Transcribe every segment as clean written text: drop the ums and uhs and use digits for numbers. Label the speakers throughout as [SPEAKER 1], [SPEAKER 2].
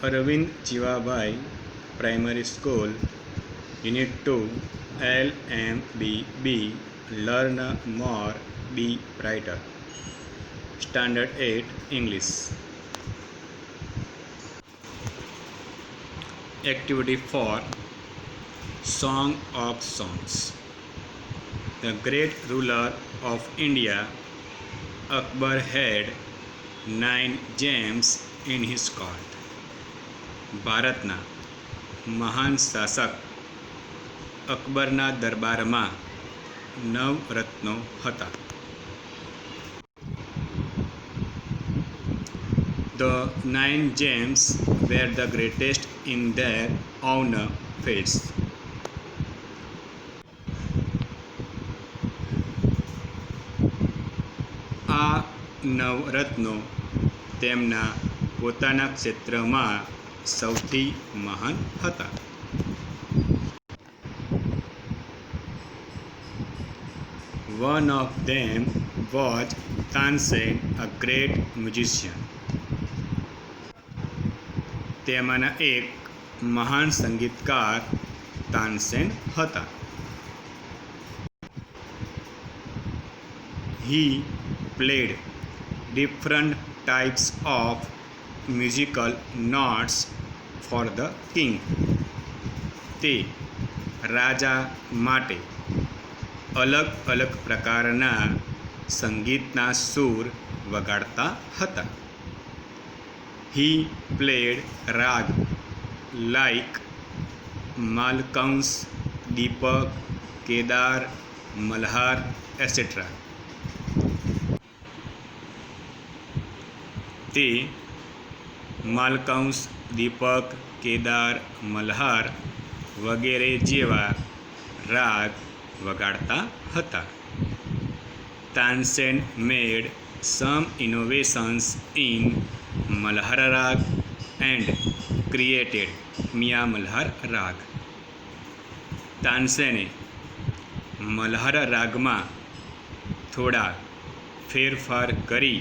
[SPEAKER 1] Arvind Jivabai Primary School, Unit 2, LMBB, Learn More, Be Brighter. Standard 8, English. Activity 4, Song of Songs. The great ruler of India, Akbar, had 9 gems in his court. ભારતના મહાન શાસક અકબરના દરબારમાં 9 રત્નો હતા. The 9 gems were the greatest in their own fields. આ 9 રત્નો તેમના પોતાના ક્ષેત્રમાં સૌથી મહાન હતા. One of them was Tansen, a great musician. તેમાંના એક મહાન સંગીતકાર તાનસેન હતા. He played different types of musical notes for the king. તે રાજા માટે અલગ અલગ પ્રકારના સંગીતના સૂર વગાડતા હતા. He played rag like Malkauns, Deepak, Kedar, Malhar, etc. તે માલકાઉન્સ, દીપક, કેદાર, મલ્હાર વગેરે જેવા રાગ વગાડતા હતા. તાનસેન મેડ સમ ઇનોવેશન્સ ઇન મલ્હાર રાગ એન્ડ ક્રિએટેડ મિયા મલ્હાર રાગ. તાનસેને મલ્હાર રાગમાં થોડા ફેરફાર કરી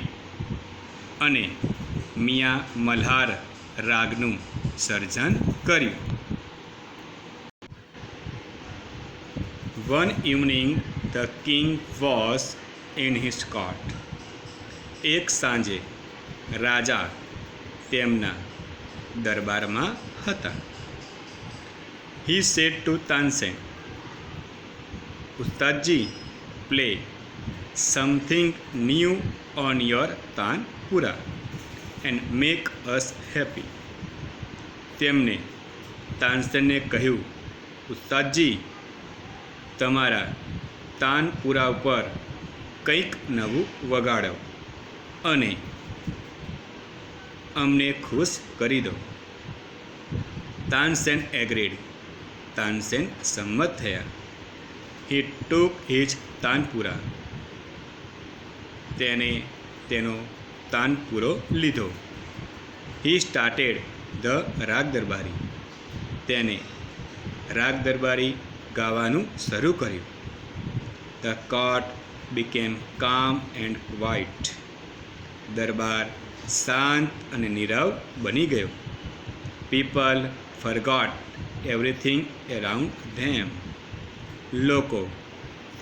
[SPEAKER 1] અને મિયા મલ્હાર રાગનું સર્જન કર્યું. One evening the king was in his court. એક સાંજે રાજા તેમના દરબારમાં હતા. He said to Tansen, ઉસ્તાદજી, play something new on your tanpura and make us happy. તેમણે તાનસેનને કહ્યું, ઉસ્તાદજી, તમારા તાનપુરા ઉપર કંઈક નવું વગાડો અને અમને ખુશ કરી દો. તાનસેન એગ્રીડ. તાનસેન સંમત થયા. He took his tanpura. તેને તેનો તાનપુરો લીધો. He started the રાગ દરબારી. તેને રાગ દરબારી ગાવાનું શરૂ કર્યું. The court became calm and quiet. દરબાર શાંત અને નીરવ બની ગયો. People forgot everything around them. લોકો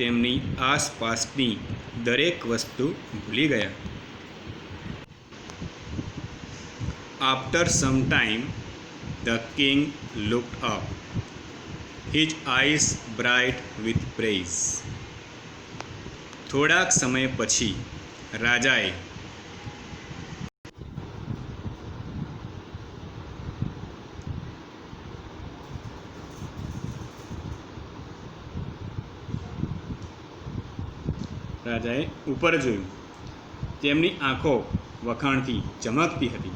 [SPEAKER 1] તેમની આસપાસની દરેક વસ્તુ ભૂલી ગયા. After some time, the king looked up, his eyes bright with praise. થોડાક સમય પછી રાજાએ ઉપર જોયું. તેમની આંખો વખાણથી ચમકતી હતી.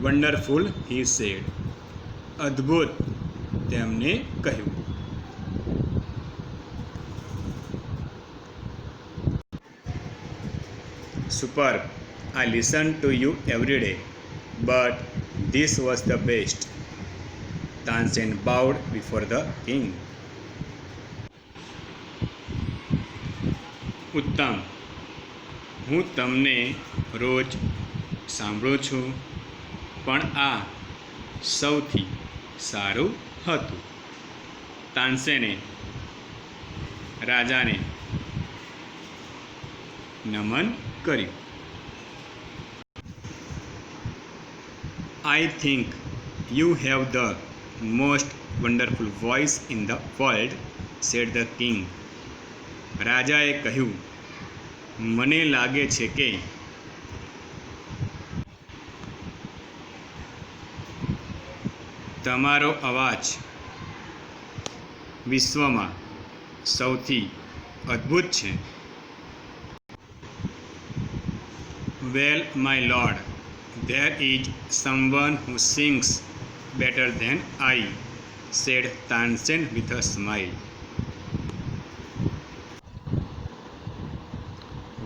[SPEAKER 1] Wonderful, he said. અદ્ભુત, તેમણે કહ્યું. Superb, I listen to you every day, but this was the best. Tansen bowed before the king. ઉત્તમ, હું તમને રોજ સાંભળું છું, પણ આ સૌથી સારું હતું. તાનસેને રાજાને નમન કર્યું. I think you have the most wonderful voice in the world, said the king. રાજાએ કહ્યું, મને લાગે છે કે તમારો અવાજ વિશ્વમાં સૌથી અદ્ભુત છે. Well, my lord, there is someone who sings better than I, said Tansen with a smile.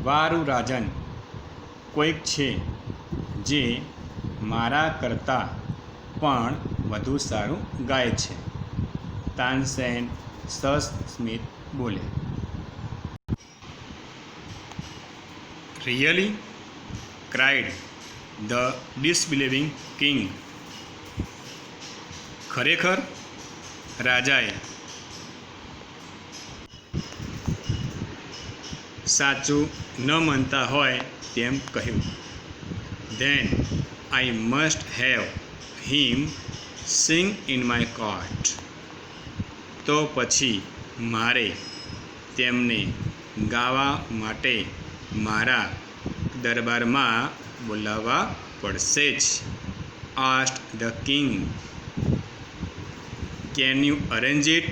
[SPEAKER 1] વારું રાજન, કોઈક છે જે મારા કરતાં પણ વધુ સારું ગાય છે. તાનસેન સસ્મિત બોલે. Really? cried the disbelieving king. ખરેખર? રાજાએ સાચું ન માનતા હોય તેમ કહ્યું. Then I must have him sing in my court. તો પછી મારે તેમને ગાવા માટે મારા દરબારમાં બોલાવવા પડશે જ. Asked the king. Can you arrange it?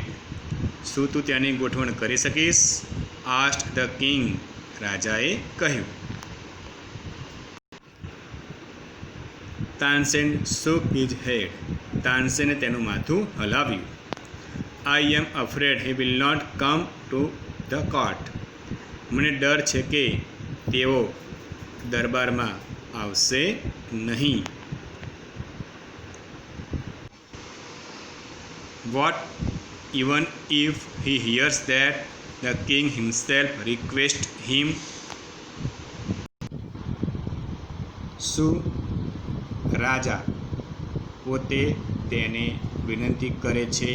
[SPEAKER 1] શું તું ત્યાંની ગોઠવણ કરી શકીશ? Asked the king. રાજાએ કહ્યું. Tansen shook his head. તાનસેને તેનું માથું હલાવ્યું. I am afraid he will not come to the court. મને ડર છે કે તેઓ દરબારમાં આવશે નહીં. What even if he hears that the king himself requests him? શું રાજા પોતે તેને વિનંતી કરે છે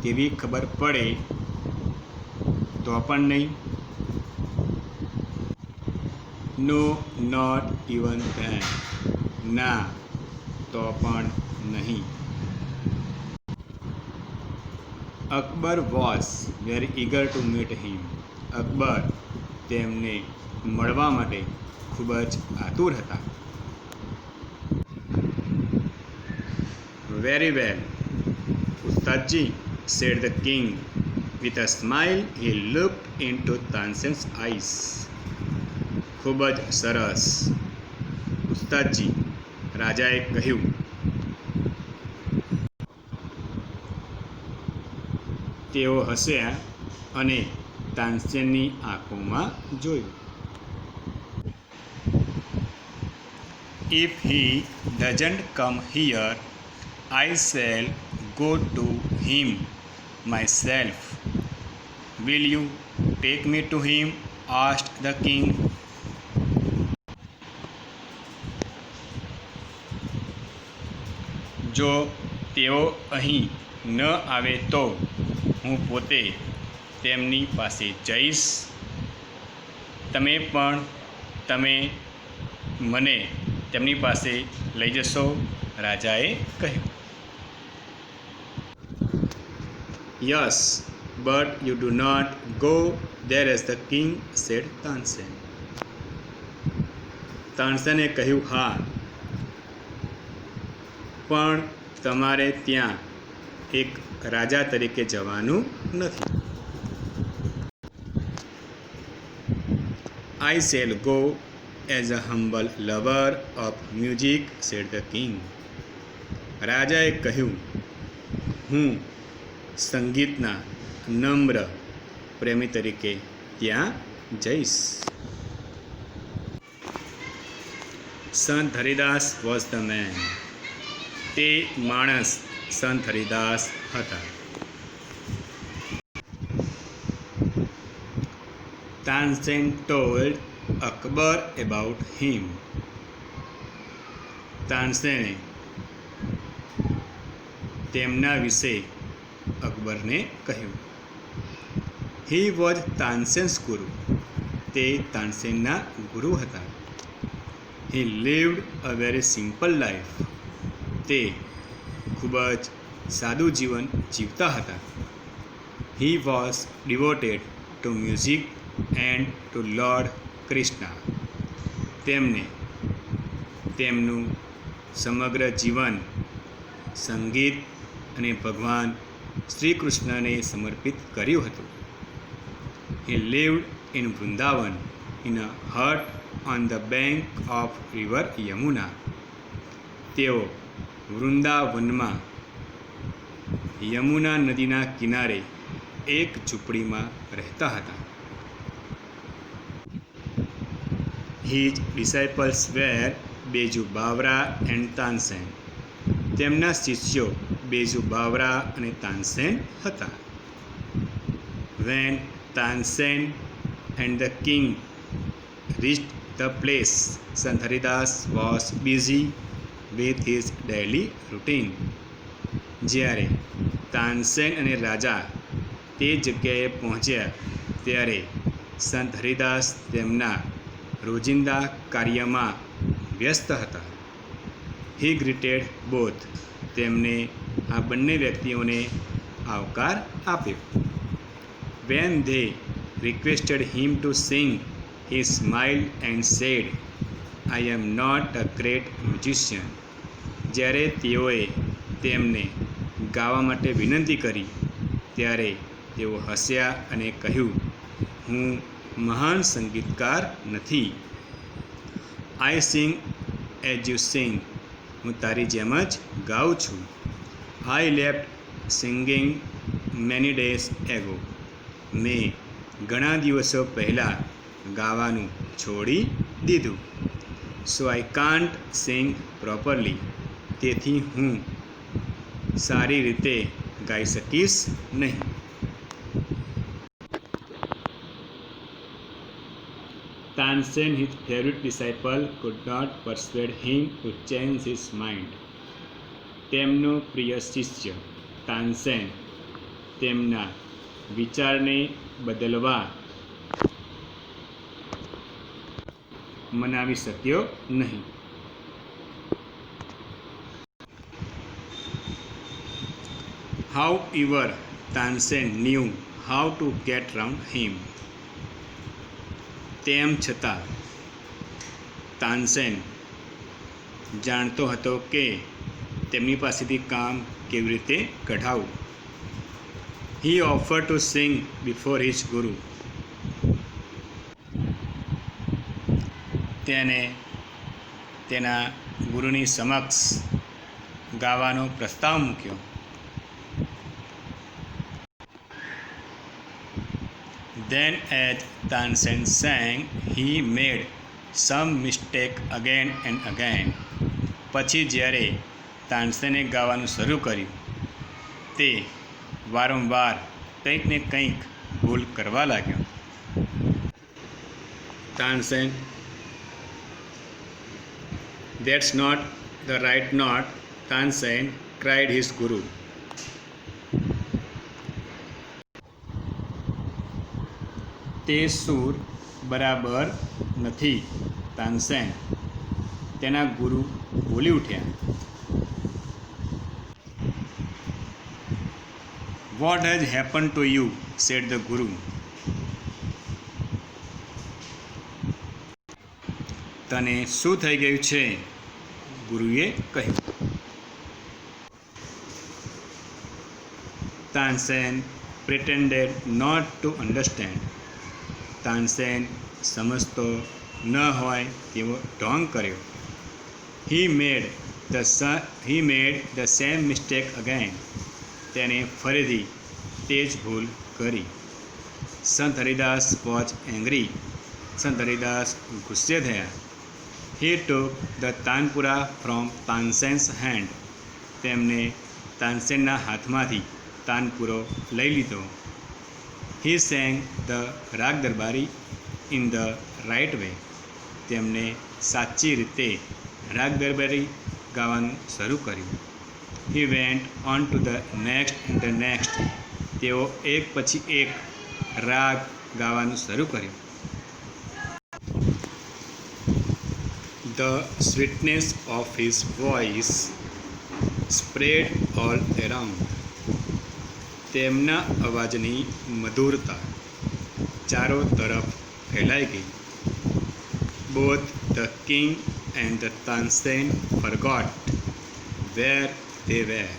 [SPEAKER 1] તેવી ખબર પડે તો પણ નહીં? No, not even then. ના, તો પણ નહીં. Akbar was very eager to meet him. Akbar તેમને મળવા માટે ખૂબ જ આતુર હતા. Very well, ઉસ્તાદજી, said the king. With a smile, he looked into Tansen's eyes. ખૂબ જ સરસ, ઉસ્તાદજી, રાજાએ કહ્યું. તેઓ હસ્યા અને તાનસેનની આંખોમાં જોયું. If he doesn't come here, I shall go to him myself. Will you take me to him? Asked the king. જો તેઓ અહીં ન આવે તો હું પોતે તેમની પાસે જઈશ. તમે મને તેમની પાસે લઈ જશો? રાજાએ કહ્યું. Yes, but you do not go there as the king, said Tansen. તાનસેને કહ્યું, હા, પણ તમારે ત્યાં એક રાજા તરીકે જવાનું નથી. I shall go as a humble lover of music, said the king. રાજાએ કહ્યું, હું સંગીતના નમ્ર પ્રેમી તરીકે ત્યાં જઈશ. સંત હરિદાસ વોઝ ધ મેન. તે માણસ સંત હરિદાસ હતા. Tansen told Akbar about him. તાનસેને તેમના વિશે અકબરને કહ્યું. હી વોઝ તાનસેન્સ ગુરુ. તે તાનસેનના ગુરુ હતા. He lived a very simple life. તે ખૂબ જ સાદું જીવન જીવતા હતા. He was devoted to music and to lord Krishna. તેમને તેમનું સમગ્ર જીવન સંગીત અને ભગવાન શ્રી કૃષ્ણને સમર્પિત કર્યું હતું. He lived in Vrindavan in a hut on the bank of river Yamuna. તેઓ વૃંદાવનમાં યમુના નદીના કિનારે એક ઝૂંપડીમાં રહેતા હતા. His disciples were Baiju Bawra and Tansen. તેમના શિષ્યો બેજુ બાવરા અને તાનસેન હતા. When Tansen and the king reached the place, Sant Haridas was busy with his daily routine. જ્યારે તાનસેન અને રાજા તે જગ્યાએ પહોંચ્યા ત્યારે સંત હરિદાસ તેમના રોજિંદા કાર્યમાં વ્યસ્ત હતા. He greeted both. તેમને આ બંને વ્યક્તિઓને આવકાર આપ્યો. When they requested him to sing, he smiled and said, I am not a great musician. જ્યારે તેઓએ તેમને ગાવા માટે વિનંતી કરી ત્યારે તેઓ હસ્યા અને કહ્યું, હું મહાન સંગીતકાર નથી. આઈ સિંગ એઝ યુ સિંગ. હું તારી જેમ જ ગાઉં છું. I left singing many days ago. મેં ઘણા દિવસો પહેલાં ગાવાનું છોડી દીધું. સો આઈ કાન્ટ સિંગ પ્રોપરલી. તેથી હું સારી રીતે ગાઈ શકીશ નહીં. Tansen, his favorite disciple, could not persuade him to change his mind. તેમનો પ્રિય શિષ્ય તાનસેન તેમના વિચારને બદલવા મનાવી શક્યો નહીં. However, Tansen knew how to get round him. તેમ છતાં તાનસેન જાણતો હતો કે તેમની પાસેથી કામ કેવી રીતે કઢાવવું. He offer to sing before his guru. તેને તેના ગુરુની સમક્ષ ગાવાનો પ્રસ્તાવ મૂક્યો. Then as Tansen sang, he made some mistake again and again. પછી જ્યારે તાનસેને ગાવાનું શરૂ કર્યું તે વારંવાર કંઈક ને કંઈક ભૂલ કરવા લાગ્યો. Tansen, that's not the right note, Tansen cried his guru. તે સૂર બરાબર નથી તાનસેન. તેના ગુરુ બોલી ઉઠ્યા. What has happen to you, said the guru. તને શું થઈ ગયું છે, ગુરુએ કહ્યું. Tansen pretended not to understand. Tansen સમજતો ન હોય તેવો ઢોંગ કર્યો. He made the same mistake again. તેને ફરીથી તે જ ભૂલ કરી. સંત હરિદાસ was angry. સંત હરિદાસ ગુસ્સે થયા. He took the tanpura from Tansen's hand. તેમને તાનસેનના હાથમાંથી તાનપુરો લઈ લીધો. He sang the રાગ દરબારી in the right way. તેમને સાચી રીતે રાગ દરબારી ગાવાનું શરૂ કર્યું. He went on to the next and the next. તેઓ એક પછી એક રાગ ગાવાનું શરૂ કર્યું. The sweetness of his voice spread all around. તેમના અવાજની મધુરતા ચારો તરફ ફેલાઈ ગઈ. Both the king and the Tansen forgot where they were.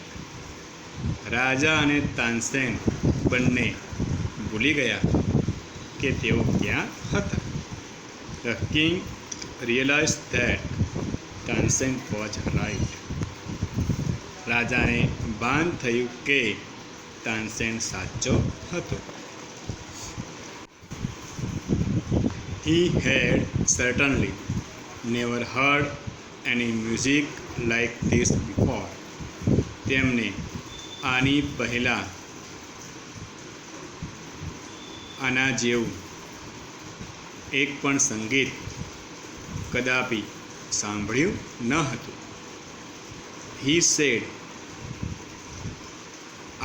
[SPEAKER 1] રાજા અને તાનસેન બંને ભૂલી ગયા કે તેઓ ક્યાં હતા. The king realized that Tansen was right. રાજાને ભાન થયું કે તાનસેન સાચો હતો. He had certainly never heard any music like this before. તેમને આની પહેલાં આના જેવું એક પણ સંગીત કદાપી સાંભળ્યું ન હતું. He said,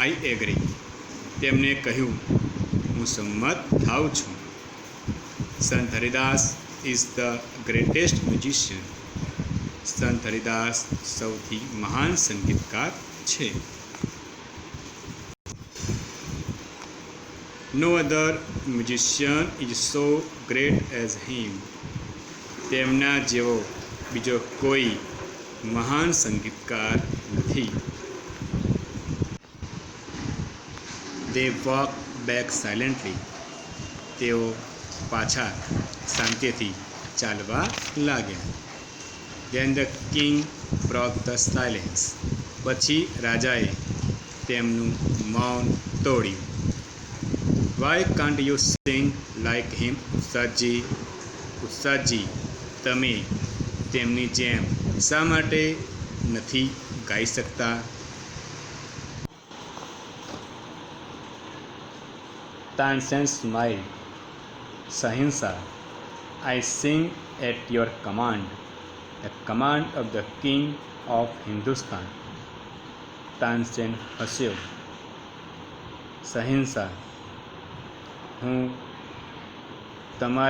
[SPEAKER 1] I agree. તેમણે કહ્યું, હું સંમત થાઉં છું. સંત Haridas is the greatest musician. સંત હરિદાસ સૌથી મહાન સંગીતકાર છે. No other musician is so great as him. તેમના જેવો બીજો કોઈ મહાન સંગીતકાર નથી. They walked back silently. તેઓ પાછા શાંતિથી ચાલવા લાગ્યા. Then the king broke the silence. પછી રાજાએ તેમનું મૌન તોડ્યું. Why can't you sing like him, ઉત્સાજી? ઉત્સાજી, તમે તેમની જેમ શા માટે નથી ગાઈ શકતા? Tansen smiled. Sahinsa, I sing at your command, the command of the king of Hindustan. Tansen હસ્યો. સહિંસા, હું તમારા